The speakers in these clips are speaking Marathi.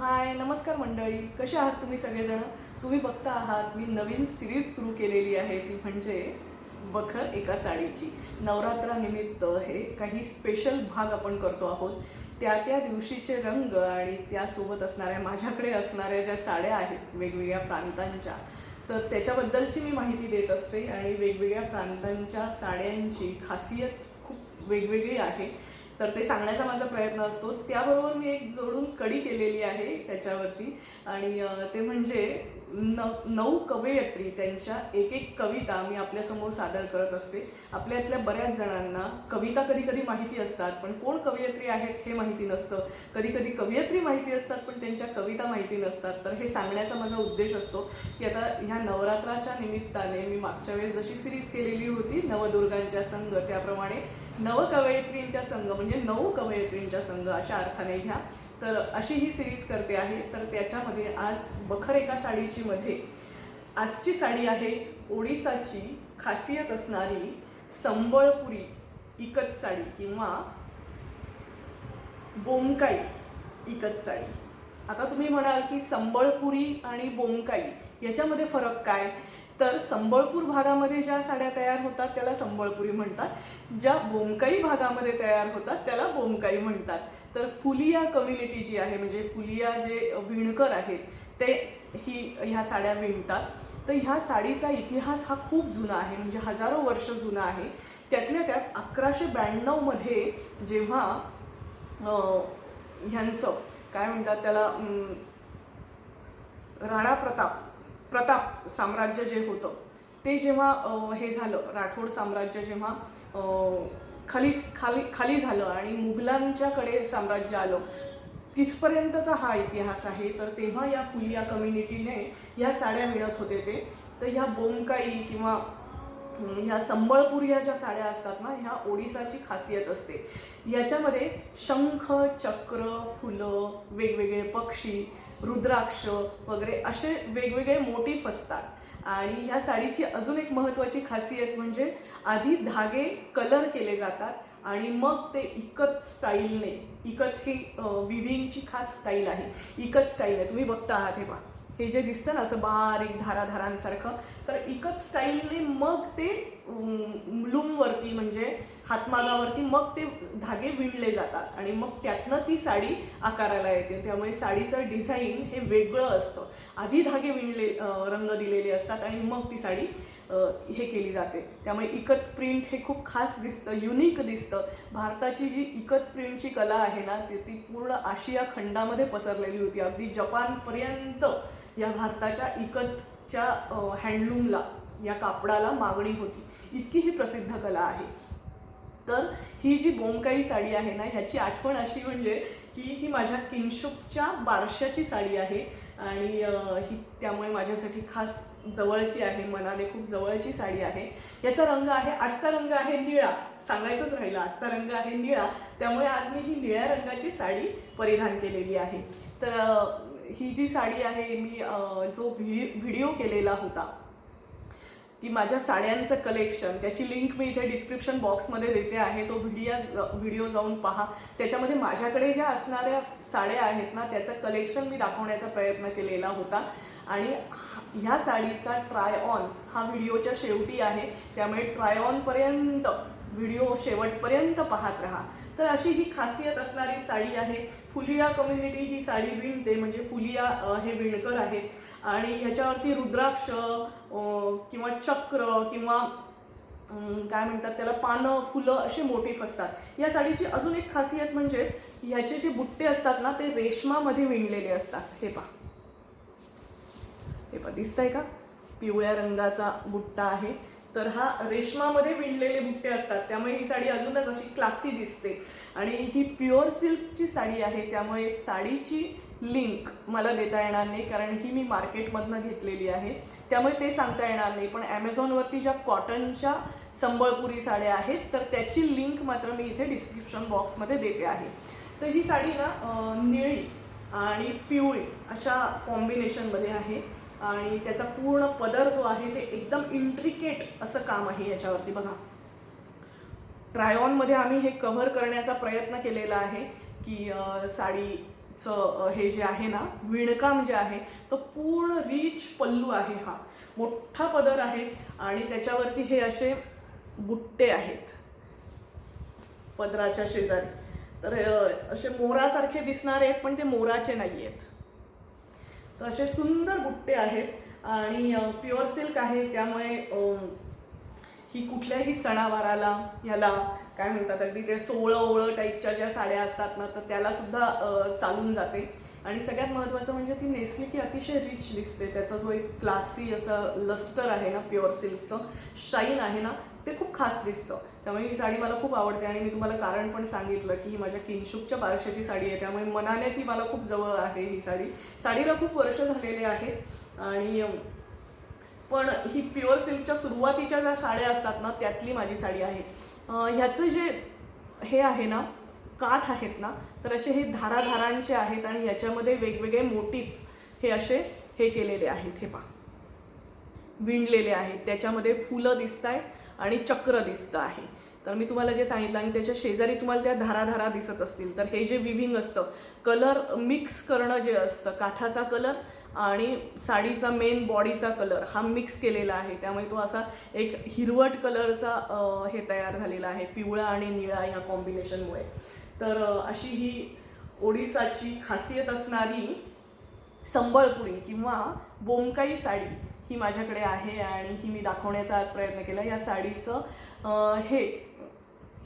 हाय नमस्कार मंडळी, कसे आहात तुम्ही सगळेजण. तुम्ही बघता आहात मी नवीन सिरीज सुरू केलेली आहे, ती म्हणजे बखर एका साडीची. नवरात्रानिमित्त हे काही स्पेशल भाग आपण करतो आहोत. त्या त्या दिवशीचे रंग आणि त्यासोबत असणाऱ्या माझ्याकडे असणाऱ्या ज्या साड्या आहेत वेगवेगळ्या प्रांतांच्या, तर त्याच्याबद्दलची मी माहिती देत असते. आणि वेगवेगळ्या प्रांतांच्या साड्यांची खासियत खूप वेगवेगळी आहे, तर ते सांगण्याचा माझा प्रयत्न असतो. त्याबरोबर मी एक जोडून कडी केलेली आहे त्याच्यावरती. आणि ते म्हणजे 9 कवयित्री, त्यांच्या एक एक कविता मी आपल्यासमोर सादर करत असते. आपल्यातल्या बऱ्याच जणांना कविता कधी कधी माहिती असतात, पण कोण कवयित्री आहेत हे माहिती नसतं. कधी कधी कवयित्री माहिती असतात, पण त्यांच्या कविता माहिती नसतात. तर हे सांगण्याचा माझा उद्देश असतो की आता ह्या नवरात्राच्या निमित्ताने मी मागच्या वेळेस जशी सिरीज केलेली होती नवदुर्गांच्या संघ, त्याप्रमाणे नवकवयित्रींच्या संघ म्हणजे 9 कवयित्रींच्या संघ अशा अर्थाने घ्या. तर अशी ही सिरीज करते आहे. तर त्याच्यामध्ये आज बखर एका साडीची मध्ये आजची साडी आहे ओडिसाची खासियत असणारी संबळपुरी इकत साडी किंवा बोमकाई इकत साडी. आता तुम्ही म्हणाल की संबळपुरी आणि बोमकाई याच्यामध्ये फरक काय. तर संबळपूर भागामध्ये ज्या साड्या तयार होतात त्याला संबळपुरी म्हणतात, ज्या बोमकाई भागामध्ये तयार होतात त्याला बोमकाई म्हणतात. तर फुलिया कम्युनिटी जी आहे, म्हणजे फुलिया जे विणकर आहेत ते ह्या साड्या विणतात. तर ह्या साडीचा इतिहास हा खूप जुना आहे, म्हणजे हजारो वर्ष जुना आहे. त्यातल्या त्यात 1192 मध्ये जेव्हा ह्यांचं काय म्हणतात त्याला, राणा प्रताप साम्राज्य जे होतं ते जेव्हा हे झालं, राठोड साम्राज्य जेव्हा खाली खाली खाली झालं आणि मुघलांच्याकडे साम्राज्य आलं, तिथपर्यंतचा हा इतिहास आहे. तर तेव्हा या फुलिया कम्युनिटीने ह्या साड्या विणत होते ते. तर ह्या बोमकाई किंवा ह्या संबळपूर ह्या ज्या साड्या असतात ना, ह्या ओडिसाची खासियत असते. याच्यामध्ये शंख, चक्र, फुलं, वेगवेगळे पक्षी, रुद्राक्ष वगैरे असे वेगवेगळे मोटिफ असतात. आणि ह्या साडीची अजून एक महत्त्वाची खासियत म्हणजे आधी धागे कलर केले जातात आणि मग ते इकत स्टाईलने, इकत ही विविंगची खास स्टाईल आहे, इकत स्टाईल आहे. तुम्ही बघता आहात हे पहा, हे जे दिसतं ना असं बारीक धाराधारांसारखं, तर इकत स्टाईलने मग ते लूमवरती म्हणजे हातमागावरती मग ते धागे विणले जातात आणि मग त्यातनं ती साडी आकाराला येते. त्यामुळे साडीचं डिझाईन हे वेगळं असतं. आधी धागे विणले, रंग दिलेले असतात आणि मग ती साडी हे केली जाते. त्यामुळे इकत प्रिंट हे खूप खास दिसतं, युनिक दिसतं. भारताची जी इकत प्रिंटची कला आहे ना, ती पूर्ण आशिया खंडामध्ये पसरलेली होती. अगदी जपानपर्यंत या भारताच्या इकतच्या हँडलूमला, या कापडाला मागणी होती. इतकी ही प्रसिद्ध कला आहे. तर ही जी बोमकाई साडी आहे ना, ह्याची आठवण अशी म्हणजे की ही माझ्या किनशुकच्या बारशाची साडी आहे आणि ही त्यामुळे माझ्यासाठी खास जवळची आहे, मनाने खूप जवळची साडी आहे. याचा रंग आहे, आजचा रंग आहे निळा. सांगायचंच राहिलं, आजचा रंग आहे निळा, त्यामुळे आज मी ही निळ्या रंगाची साडी परिधान केलेली आहे. तर ही जी साडी आहे, मी जो व्हिडिओ केलेला होता की माझ्या साड्यांचं कलेक्शन, त्याची लिंक मी इथे डिस्क्रिप्शन बॉक्समध्ये देते आहे. तो व्हिडिओ जाऊन पहा. त्याच्यामध्ये माझ्याकडे ज्या असणाऱ्या साड्या आहेत ना, त्याचं कलेक्शन मी दाखवण्याचा प्रयत्न केलेला होता. आणि ह्या साडीचा ट्राय ऑन हा व्हिडिओच्या शेवटी आहे, त्यामुळे ट्राय ऑनपर्यंत व्हिडिओ शेवटपर्यंत पाहत राहा. तर अशी ही खासियत असणारी साडी आहे. फुलिया कम्युनिटी ही साडी विणते, म्हणजे फुलिया हे विणकर आहेत. आणि ह्याच्यावरती रुद्राक्ष किंवा चक्र किंवा काय म्हणतात त्याला, पानं, फुलं असे मोटिफ असतात. या साडीची अजून एक खासियत म्हणजे ह्याचे जे बुट्टे असतात ना, ते रेशमामध्ये विणलेले असतात. हे पहा, हे पहा, दिसतंय का, पिवळ्या रंगाचा बुट्टा आहे. तर हा रेशमामध्ये विणलेले बुट्टे असतात, त्यामुळे ही साडी अजूनच अशी क्लासी दिसते. आणि ही प्युअर सिल्कची साडी आहे, त्यामुळे साडीची लिंक मला देता येणार नाही, कारण ही मी मार्केटमधनं घेतलेली आहे, त्यामुळे ते सांगता येणार नाही. पण ॲमेझॉनवरती ज्या कॉटनच्या संबळपुरी साड्या आहेत, तर त्याची लिंक मात्र मी इथे डिस्क्रिप्शन बॉक्समध्ये देते आहे. तर ही साडी ना निळी आणि पिवळी अशा कॉम्बिनेशनमध्ये आहे. आणि त्याचा पूर्ण पदर जो आहे ते एकदम इंट्रिकेट असं काम आहे याच्यावरती. बघा, ट्रायऑनमध्ये आम्ही हे कव्हर करण्याचा प्रयत्न केलेला आहे की साडी हे जे आहे ना विणकाम जे आहे तो पूर्ण रिच पल्लू आहे, हा मोठा पदर आहे आणि त्याच्यावरती हे असे बुट्टे आहेत पदराच्या शेजारी. तर असे मोरासारखे दिसणारे आहेत पण ते मोराचे नाही आहेत. तर असे सुंदर बुट्टे आहेत आणि प्युअर सिल्क आहे, त्यामुळे ही कुठल्याही सणावाराला ह्याला काय म्हणतात अगदी ते सोळं ओळं टाईपच्या ज्या साड्या असतात ना तर त्याला सुद्धा चालून जाते. आणि सगळ्यात महत्त्वाचं म्हणजे ती नेसली की अतिशय रिच दिसते. त्याचा जो एक क्लासी असं लस्टर आहे ना, प्युअर सिल्कचं शाईन आहे ना, ते खूप खास दिसतं. त्यामुळे ही साडी मला खूप आवडते आणि मी तुम्हाला कारण पण सांगितलं की ही माझ्या किंशुकच्या बारशाची साडी आहे, त्यामुळे मनाने ती मला खूप जवळ आहे. ही साडीला खूप वर्ष झालेले आहेत आणि पण ही प्युअर सिल्कच्या सुरुवातीच्या ज्या साड्या असतात ना त्यातली माझी साडी आहे. ह्याचं जे हे आहे ना काठ आहेत ना तर असे हे धाराधारांचे आहेत आणि याच्यामध्ये वेगवेगळे मोटिफ हे असे हे केलेले आहेत, हे पहा विणलेले आहेत. त्याच्यामध्ये फुलं दिसत आहेत आणि चक्र दिसतं आहे. तर मी तुम्हाला जे सांगितलं आणि त्याच्या शेजारी तुम्हाला त्या धाराधारा दिसत असतील तर हे जे विविंग असतं, कलर मिक्स करणं जे असतं, काठाचा कलर आणि साडीचा मेन बॉडीचा कलर हा मिक्स केलेला आहे, त्यामुळे तो असा एक हिरवट कलरचा हे तयार झालेला आहे, पिवळा आणि निळा ह्या कॉम्बिनेशनमुळे. तर अशी ही ओडिसाची खासियत असणारी संबळपुरी किंवा बोमकाई साडी ही माझ्याकडे आहे आणि ही मी दाखवण्याचा आज प्रयत्न केला. या साडीचं हे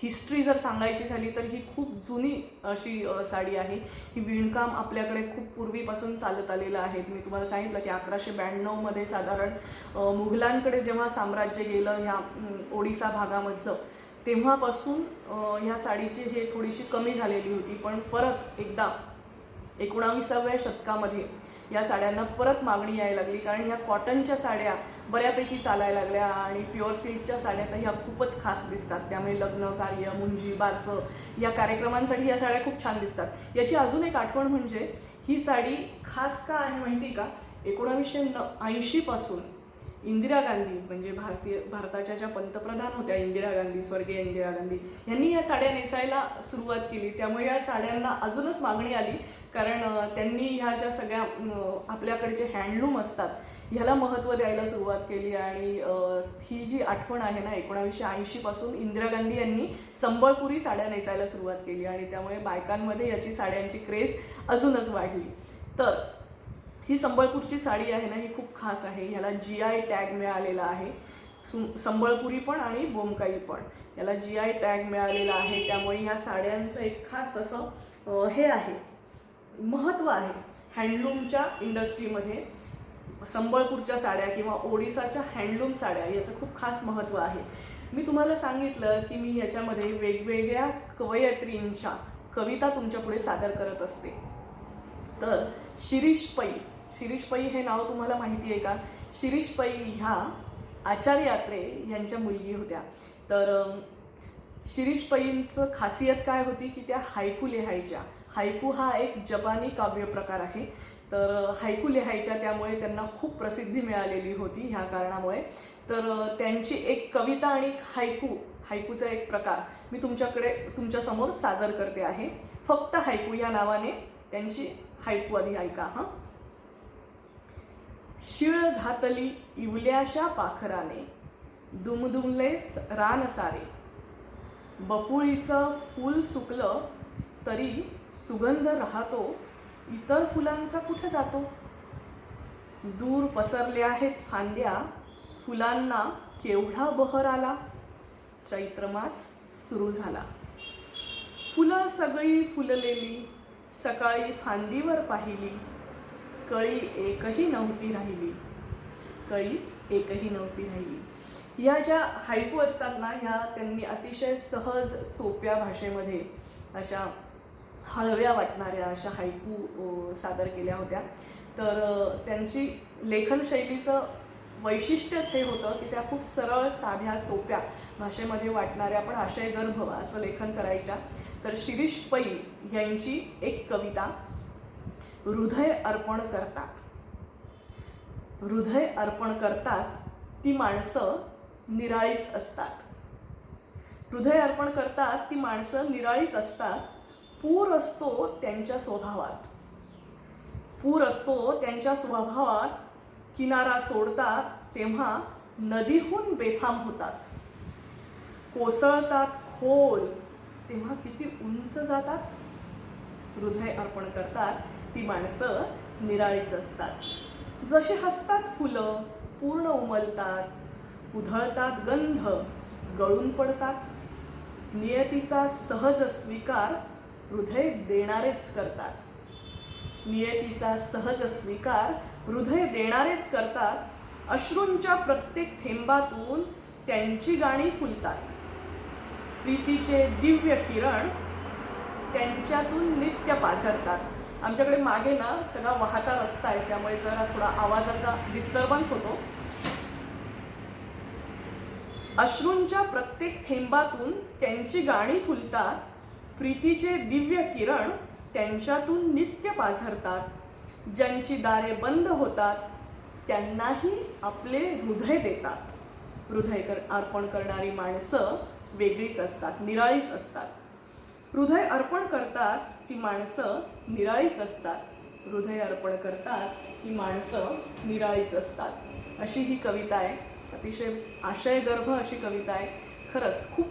हिस्ट्री जर सांगायची झाली तर ही खूप जुनी अशी साडी आहे. ही विणकाम आपल्याकडे खूप पूर्वीपासून चालत आलेलं आहे. मी तुम्हाला सांगितलं की 1192मध्ये साधारण मुघलांकडे जेव्हा साम्राज्य गेलं ह्या ओडिसा भागामधलं तेव्हापासून ह्या साडीची हे थोडीशी कमी झालेली होती, पण परत एकदा 19व्या शतकामध्ये या साड्यांना परत मागणी यायला लागली, कारण ह्या कॉटनच्या साड्या बऱ्यापैकी चालायला लागल्या आणि प्युअर सिल्कच्या साड्या तर ह्या खूपच खास दिसतात. त्यामुळे लग्न कार्य, मुंजी, बारसं या कार्यक्रमांसाठी या साड्या खूप छान दिसतात. याची अजून एक आठवण म्हणजे ही साडी खास का आहे माहिती का, 1980 पासून इंदिरा गांधी म्हणजे भारताच्या ज्या पंतप्रधान होत्या इंदिरा गांधी, स्वर्गीय इंदिरा गांधी यांनी या साड्या नेसायला सुरुवात केली. त्यामुळे या साड्यांना अजूनच मागणी आली, कारण त्यांनी ह्या ज्या सगळ्या आपल्याकडचे हँडलूम असतात ह्याला महत्त्व द्यायला सुरुवात केली. आणि ही जी आठवण आहे ना 1980 पासून इंदिरा गांधी यांनी संबळपुरी साड्या नेसायला सुरुवात केली आणि त्यामुळे बायकांमध्ये याची साड्यांची क्रेज अजूनच वाढली. तर ही संबळपूरची साडी आहे ना ही खूप खास आहे. ह्याला GI टॅग मिळालेला आहे, संबळपुरी पण आणि बोमकाई पण याला GI टॅग मिळालेला आहे. त्यामुळे ह्या साड्यांचं एक खास असं हे आहे, महत्त्व आहे हँडलूमच्या इंडस्ट्रीमध्ये. संबळपूरच्या साड्या किंवा ओडिसाच्या हँडलूम साड्या याचं खूप खास महत्त्व आहे. मी तुम्हाला सांगितलं की मी ह्याच्यामध्ये वेगवेगळ्या कवयित्रींच्या कविता तुमच्यापुढे सादर करत असते. तर शिरीष पै हे नाव तुम्हाला माहिती आहे का? शिरीष पै ह्या आचार्य यात्रे यांच्या मुलगी होत्या. तर शिरीष पैंचं खासियत काय होती की त्या हायकू लिहायच्या. हायकू हा एक जपानी काव्य प्रकार आहे. तर हायकू लिहायच्या, त्यामुळे त्यांना खूप प्रसिद्धी मिळालेली होती ह्या कारणामुळे. तर त्यांची एक कविता आणि हायकूचा एक प्रकार मी तुमच्यासमोर सादर करते आहे. फक्त हायकू या नावाने त्यांची हायकू आधी ऐका. शिळ घातली इवल्याशा पाखराने, दुमदुमले रान सारे, बकुळीचं फूल सुकलं तरी सुगंध राहतो, इतर फुलांचा कुठे जातो. दूर पसरल्या आहेत फांद्या, फुलांना केवढा बहर आला, चैत्रमास सुरू झाला. फुलं सगळी फुललेली, सकाळी फांदीवर पाहिली, कळी एकही नव्हती राहिली. ह्या ज्या हायकू असतात ना ह्या त्यांनी अतिशय सहज सोप्या भाषेमध्ये अशा हळव्या वाटणाऱ्या अशा हायकू सादर केल्या होत्या. तर त्यांची लेखनशैलीचं वैशिष्ट्यच हे होतं की त्या खूप सरळ साध्या सोप्या भाषेमध्ये वाटणाऱ्या पण आशयगर्भ असं लेखन करायच्या. तर शिरीष पै यांची एक कविता, हृदय अर्पण करतात ती माणसं निराळीच असतात. पूर असतो त्यांच्या स्वभावात, पूर असतो त्यांच्या स्वभावात, किनारा सोडतात तेव्हा नदीहून बेफाम होतात. कोसळतात खोल तेव्हा किती उंच जातात. हृदय अर्पण करतात ती माणसं निराळीच असतात. जशी हसतात फुलं पूर्ण उमलतात, उधळतात गंध गळून पडतात. नियतीचा सहज स्वीकार हृदय देणारेच करतात. नियतीचा सहज स्वीकार हृदय देणारेच करतात. अश्रूंच्या प्रत्येक थेंबातून त्यांची गाणी फुलतात. प्रीतीचे दिव्य किरण त्यांच्यातून नित्य पाझरतात. आमच्याकडे मागे ना सगळा वाहता रस्ता आहे, त्यामुळे जरा थोडा आवाजाचा डिस्टर्बन्स होतो. अश्रूंच्या प्रत्येक थेंबातून त्यांची गाणी फुलतात. प्रीतीचे दिव्य किरण त्यांच्यातून नित्य पाझरतात. ज्यांची दारे बंद होतात त्यांनाही आपले हृदय देतात. हृदय अर्पण करणारी माणसं वेगळीच असतात, निराळीच असतात. हृदय अर्पण करतात ती माणसं निराळीच असतात. हृदय अर्पण करतात ती माणसं निराळीच असतात. अशी ही कविता आहे. अतिशय आशयगर्भ अशी कविता आहे. खरंच खूप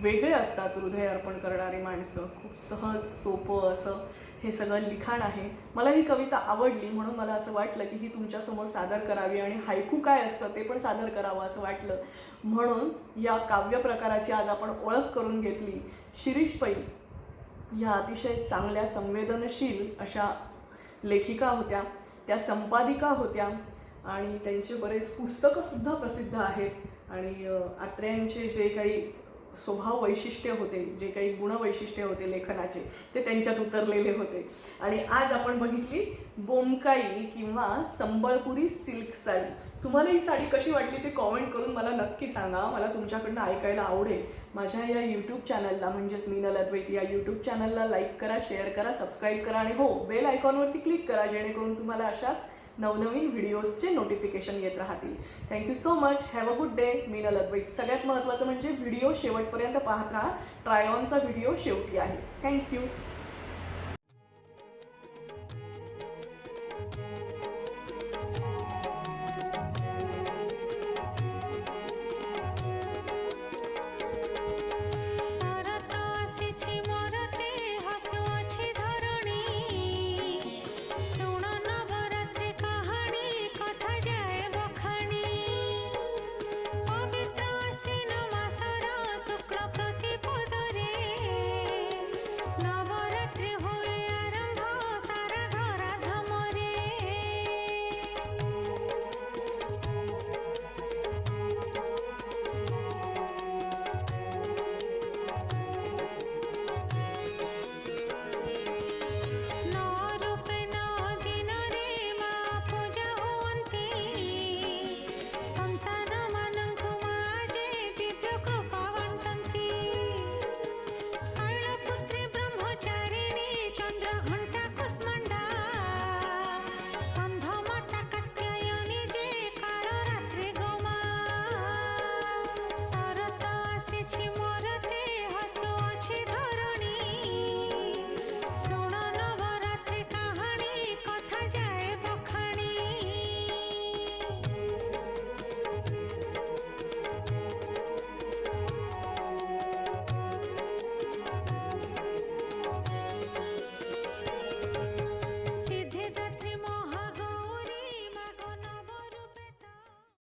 वेगळे असतात हृदय अर्पण करणारी माणसं. खूप सहज सोपं असं हे सगळं लिखाण आहे. मला ही कविता आवडली म्हणून मला असं वाटलं की ही तुमच्यासमोर सादर करावी आणि हायकू काय असतं ते पण सादर करावं असं वाटलं. म्हणून या काव्य प्रकाराची आज आपण ओळख करून घेतली. शिरीष पै ह्या अतिशय चांगल्या संवेदनशील अशा लेखिका होत्या. त्या संपादिका होत्या आणि त्यांचे बरेच पुस्तकंसुद्धा प्रसिद्ध आहेत. आणि आत्रेयांचे जे काही स्वभाव वैशिष्ट्य होते, जे काही गुणवैशिष्ट्य होते लेखनाचे, ते त्यांच्यात उतरलेले होते. आणि आज आपण बघितली बोमकाई किंवा संबळपुरी सिल्क साडी. तुम्हाला ही साडी कशी वाटली ते कॉमेंट करून मला नक्की सांगा. मला तुमच्याकडनं ऐकायला आवडेल. माझ्या या यूट्यूब चॅनलला म्हणजेच मीनल अद्वैत या यूट्यूब चॅनलला लाईक करा, शेअर करा, सबस्क्राईब करा आणि हो बेल आयकॉनवरती क्लिक करा, जेणेकरून तुम्हाला अशाच नवनवीन व्हिडिओजचे नोटिफिकेशन येत राहतील. Thank you so much. Have a good day. Meenal Advait. सगळ्यात महत्त्वाचं म्हणजे व्हिडिओ शेवटपर्यंत पाहत राहा. ट्राय ऑनचा व्हिडिओ शेवटी आहे. थँक्यू.